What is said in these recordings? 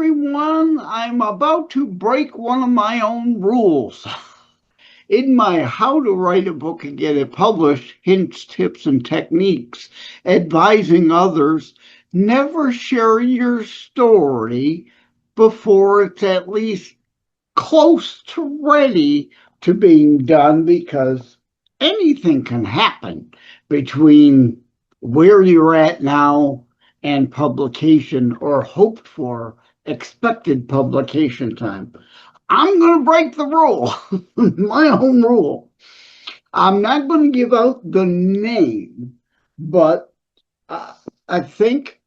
everyone. I'm about to break one of my own rules. In my How to Write a Book and Get It Published, Hints, Tips, and Techniques, advising others, never share your story before it's at least close to ready to being done because anything can happen between where you're at now and publication or hoped for expected publication time. I'm going to break the rule, my own rule. I'm not going to give out the name, but uh, I think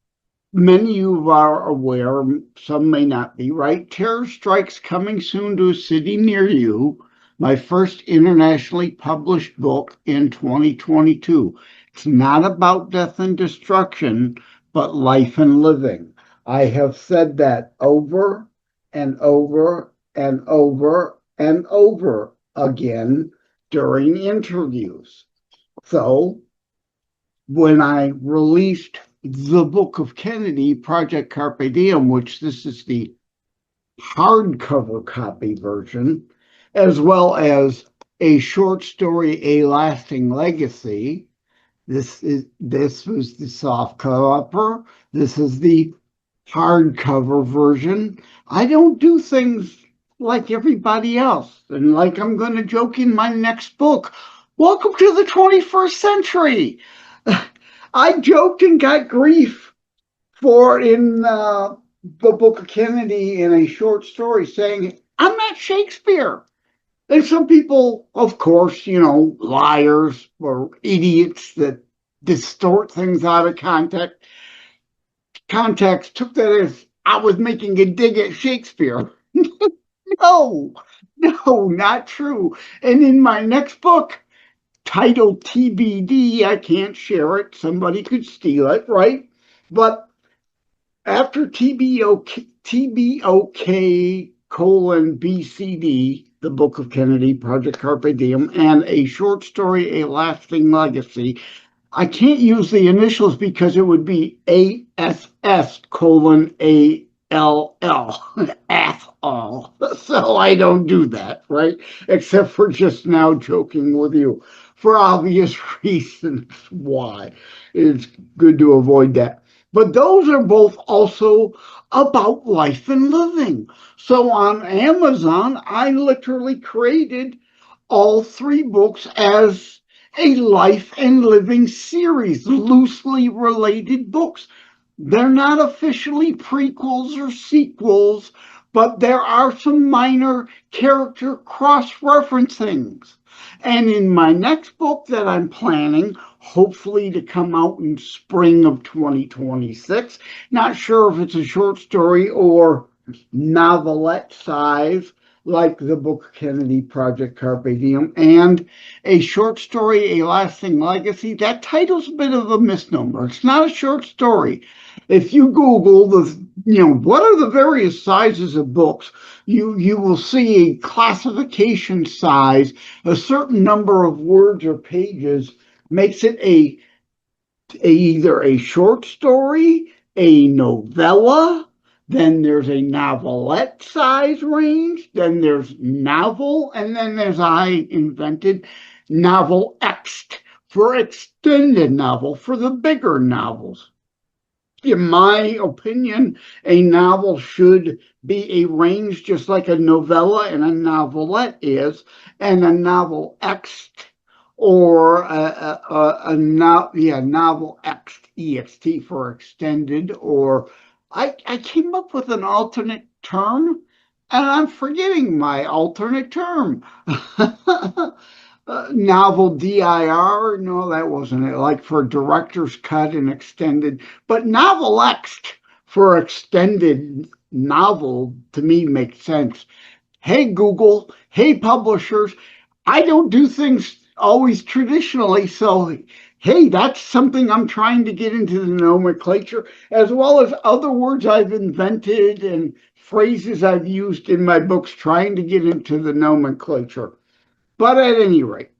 many of you are aware, some may not be, right? Terror strikes coming soon to a city near you. My first internationally published book in 2022. It's not about death and destruction, but life and living. I have said that over and over and over and over again during interviews. So when I released the Book of Kennedy, Project Carpe Diem, which this is the hardcover copy version, as well as a short story, A Lasting Legacy. This was the soft cover. This is the hardcover version. I don't do things like everybody else, and like I'm going to joke in my next book. Welcome to the 21st century. I joked and got grief for in the Book of Kennedy in a short story saying, I'm not Shakespeare. And some people, of course, liars or idiots that distort things out of context took that as I was making a dig at Shakespeare. No, no, not true. And in my next book, titled TBD, I can't share it. Somebody could steal it, right? But after TBOK colon BCD, the Book of Kennedy, Project Carpe Diem, and a short story, A Lasting Legacy, I can't use the initials because it would be ASS colon ALL, all. So I don't do that, right? Except for just now joking with you for obvious reasons why. It's good to avoid that. But those are both also about life and living. So on Amazon, I literally created all three books as a life and living series, loosely related books. They're not officially prequels or sequels, but there are some minor character cross-referencings. And in my next book that I'm planning, hopefully to come out in spring of 2026, not sure if it's a short story or novelette size, like the Book Kennedy Project Carpe Diem, and a short story, A Lasting Legacy. That title's a bit of a misnomer. It's not a short story. If you Google what are the various sizes of books, you will see a classification size, a certain number of words or pages makes it either a short story, a novella, then there's a novelette size range, then there's novel, and then there's I invented novel X for extended novel for the bigger novels. In my opinion, a novel should be a range just like a novella and a novelette is, and a novel X or novel X EXT for extended, or I came up with an alternate term and I'm forgetting my alternate term. Novel DIR, no, that wasn't it. Like for director's cut and extended, but novel X for extended novel to me makes sense. Hey, Google, hey, publishers, I don't do things always traditionally. So, hey, that's something I'm trying to get into the nomenclature, as well as other words I've invented and phrases I've used in my books, trying to get into the nomenclature. But at any rate,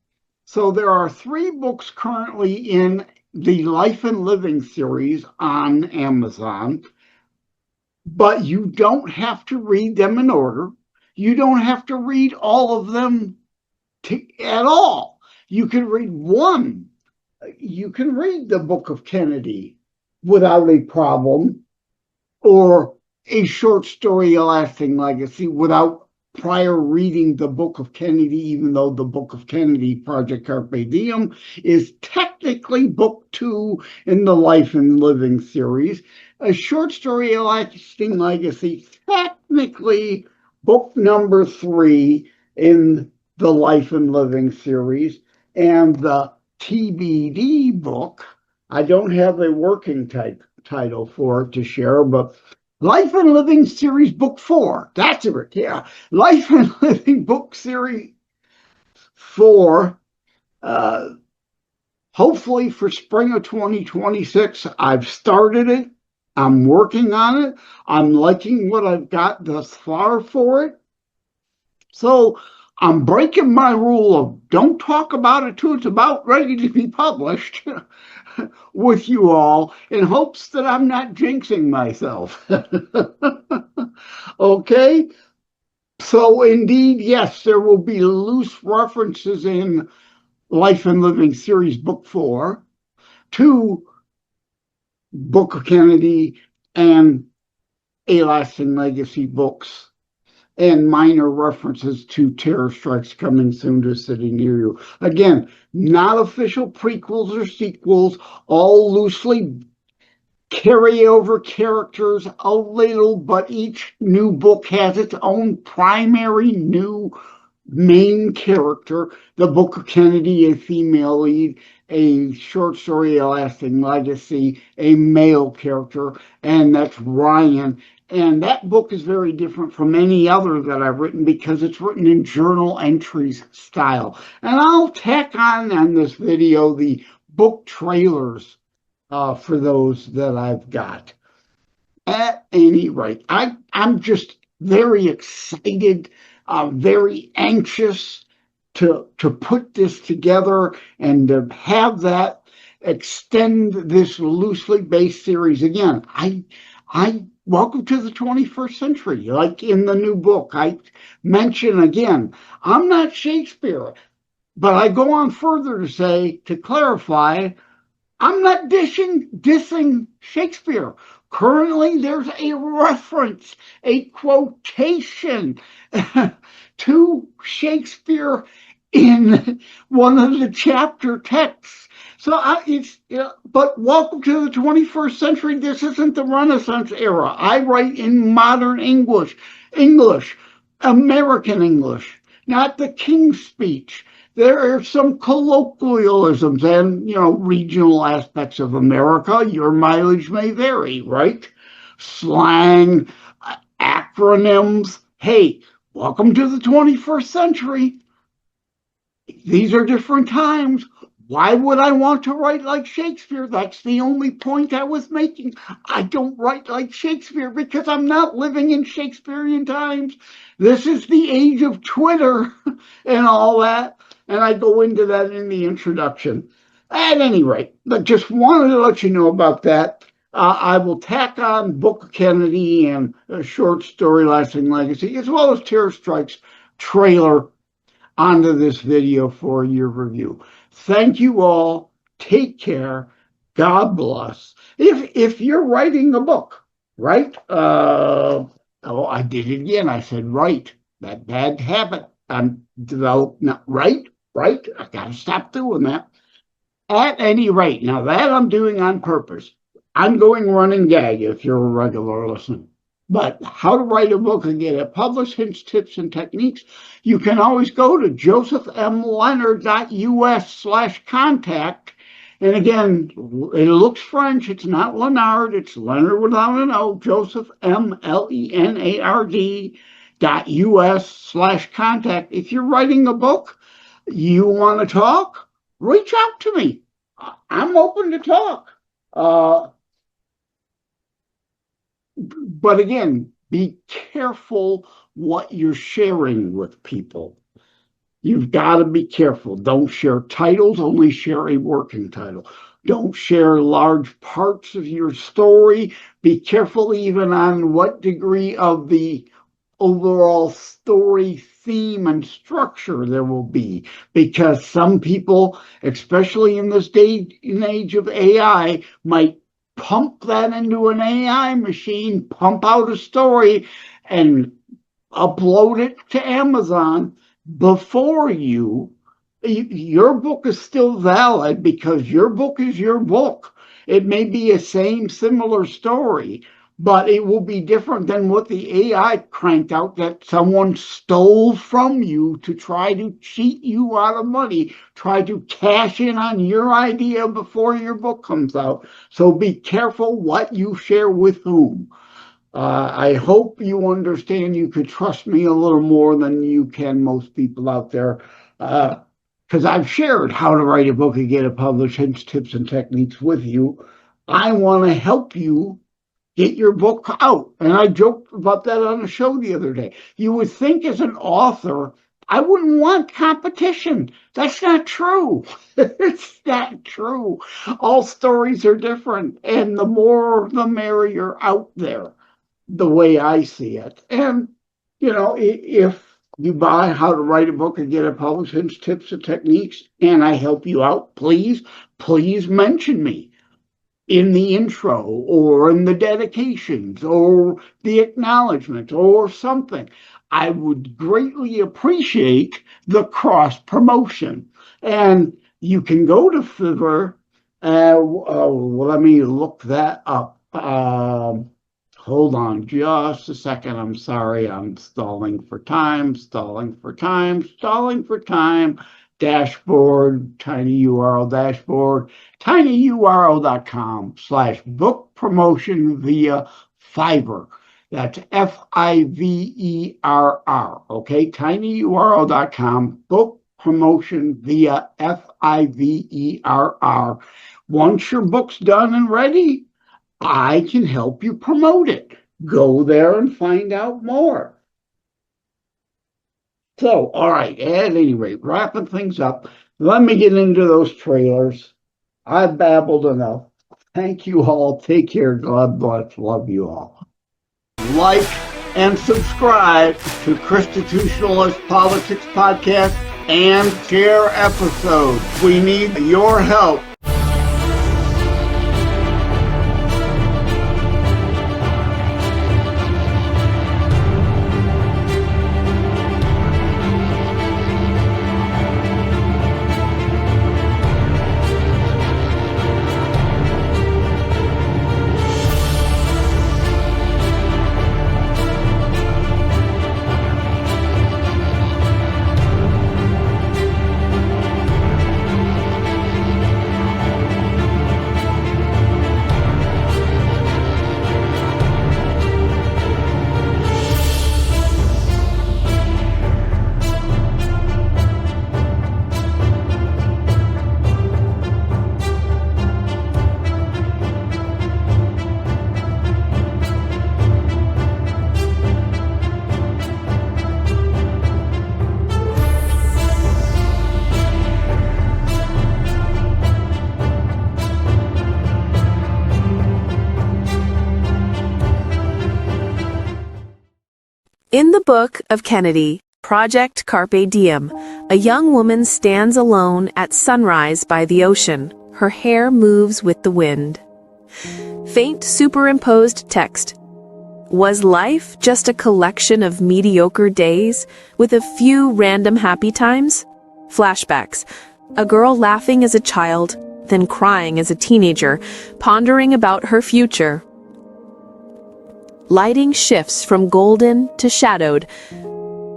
so there are three books currently in the Life and Living series on Amazon. but you don't have to read them in order. You don't have to read all of them at all. You can read one. You can read the Book of Kennedy without a problem, or a short story, A Lasting Legacy, without prior reading the Book of Kennedy, even though the Book of Kennedy, Project Carpe Diem, is technically book 2 in the Life and Living series. A short story, A Lasting Legacy, technically book number 3 in the Life and Living series. And the TBD book, I don't have a working title for it to share, but Life and Living Series Book 4. That's it, yeah. Life and Living Book Series 4. Uh, Hopefully for spring of 2026. I've started it. I'm working on it. I'm liking what I've got thus far for it. So I'm breaking my rule of don't talk about it till it's about ready to be published with you all in hopes that I'm not jinxing myself. Okay? So, indeed, yes, there will be loose references in Life and Living Series Book 4 to Book of Kennedy and A Lasting Legacy books, and minor references to Terror Strikes coming soon to a city near you. Again, not official prequels or sequels, all loosely carryover characters a little, but each new book has its own primary new main character. The Book of Kennedy, a female lead, a short story, A Lasting Legacy, a male character, and that's Ryan. And that book is very different from any other that I've written because it's written in journal entries style. And I'll tack on this video the book trailers for those that I've got. At any rate, I'm just very excited, very anxious to put this together and to have that extend this loosely based series again. I welcome to the 21st century, like in the new book. I mention again, I'm not Shakespeare, but I go on further to say, to clarify, I'm not dissing Shakespeare. Currently, there's a reference, a quotation to Shakespeare in one of the chapter texts. So but welcome to the 21st century. This isn't the Renaissance era. I write in modern English, American English, not the King's Speech. There are some colloquialisms and, regional aspects of America. Your mileage may vary, right? Slang, acronyms. Hey, welcome to the 21st century. These are different times. Why would I want to write like Shakespeare? That's the only point I was making. I don't write like Shakespeare because I'm not living in Shakespearean times. This is the age of Twitter and all that. And I go into that in the introduction. At any rate, but just wanted to let you know about that. I will tack on Book of Kennedy and a short story, Lasting Legacy, as well as Terror Strikes trailer onto this video for your review. Thank you all. Take care. God bless. If you're writing a book, right? Oh, I did it again. I said right. That bad habit I'm developed. Not right. I got to stop doing that. At any rate, now that I'm doing on purpose, I'm going running gag if you're a regular listener. But how to write a book and get it published, hints, tips, and techniques, you can always go to josephmlenard.us/contact. And again, it looks French. It's not Lenard. It's Leonard without an O. josephmlenard.us/contact. If you're writing a book, you want to talk, reach out to me. I'm open to talk. But again, be careful what you're sharing with people. You've got to be careful. Don't share titles, only share a working title. Don't share large parts of your story. Be careful even on what degree of the overall story theme and structure there will be, because some people, especially in this day and age of AI, might pump that into an AI machine, pump out a story, and upload it to Amazon before you. Your book is still valid because your book is your book. It may be a similar story, but it will be different than what the AI cranked out that someone stole from you to try to cheat you out of money, try to cash in on your idea before your book comes out. So be careful what you share with whom. I hope you understand you could trust me a little more than you can most people out there. Because I've shared how to write a book and get it published, hints, tips, and techniques with you. I want to help you get your book out. And I joked about that on a show the other day. You would think as an author, I wouldn't want competition. That's not true. It's not true. All stories are different, and the more the merrier out there, the way I see it. And, if you buy How to Write a Book and Get It Published, hints, tips, and techniques, and I help you out, please mention me in the intro or in the dedications or the acknowledgement or something. I would greatly appreciate the cross promotion. And you can go to Fiverr. Let me look that up. Hold on just a second. I'm sorry. I'm stalling for time. Dashboard, tiny URL dashboard, tinyurl.com/book promotion via Fiverr. That's Fiverr. Okay, tinyurl.com, book promotion via Fiverr. Once your book's done and ready, I can help you promote it. Go there and find out more. So, all right, at any rate, wrapping things up, let me get into those trailers. I've babbled enough. Thank you all. Take care. God bless. Love you all. Like and subscribe to Constitutionalist Politics Podcast and share episodes. We need your help. In the Book of Kennedy, Project Carpe Diem, a young woman stands alone at sunrise by the ocean. Her hair moves with the wind. Faint superimposed text. Was life just a collection of mediocre days with a few random happy times? Flashbacks. A girl laughing as a child, then crying as a teenager, pondering about her future. Lighting shifts from golden to shadowed.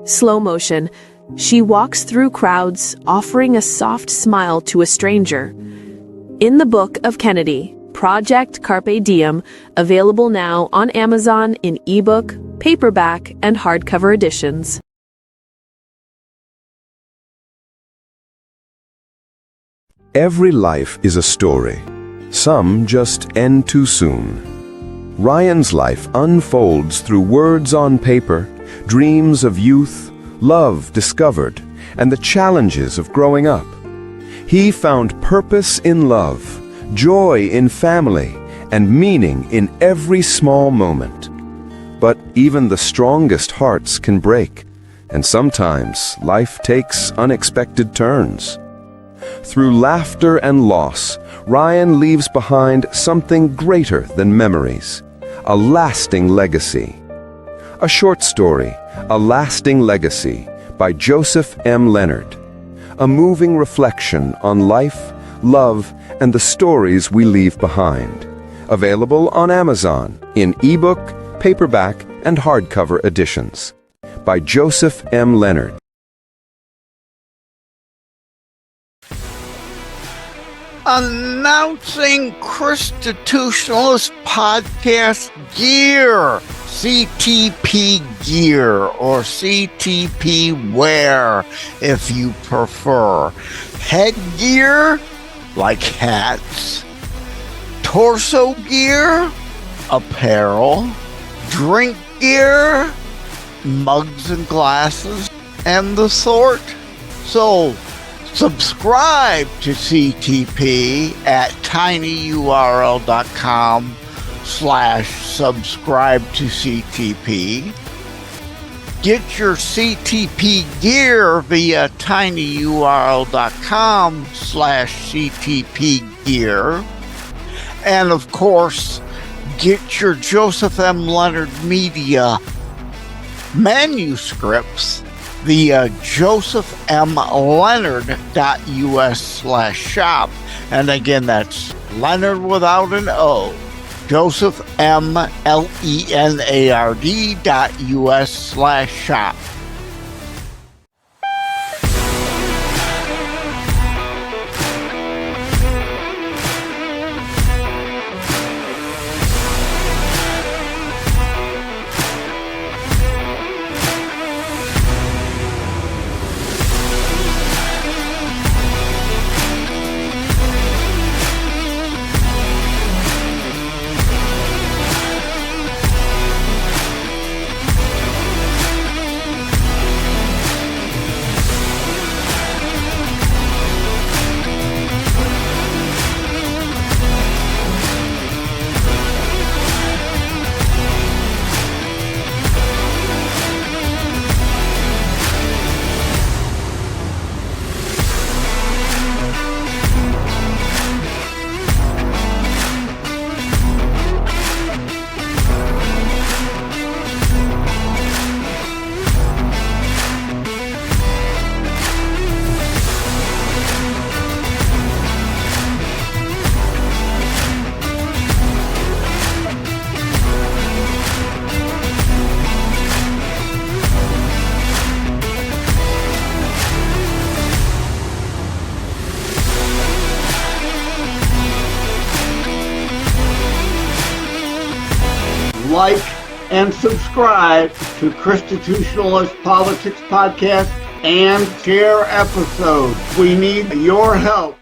Slow motion. She walks through crowds, offering a soft smile to a stranger. In the Book of Kennedy, Project Carpe Diem, available now on Amazon in ebook, paperback, and hardcover editions. Every life is a story. Some just end too soon. Ryan's life unfolds through words on paper, dreams of youth, love discovered, and the challenges of growing up. He found purpose in love, joy in family, and meaning in every small moment. But even the strongest hearts can break, and sometimes life takes unexpected turns. Through laughter and loss, Ryan leaves behind something greater than memories, a lasting legacy. A short story, A Lasting Legacy, by Joseph M. Leonard. A moving reflection on life, love, and the stories we leave behind. Available on Amazon in ebook, paperback, and hardcover editions. By Joseph M. Leonard. Announcing Constitutionalist Podcast Gear, CTP Gear, or CTP Wear if you prefer. Headgear, like hats. Torso gear, apparel. Drink gear, mugs and glasses, and the sort. So, subscribe to CTP at tinyurl.com/subscribe to CTP. Get your CTP gear via tinyurl.com/CTP gear. And of course, get your Joseph M. Leonard Media manuscripts via josephmleonard.us/shop. And again, that's Leonard without an O. josephmleonard.us/shop. Like and subscribe to Constitutionalist Politics Podcast and share episodes. We need your help.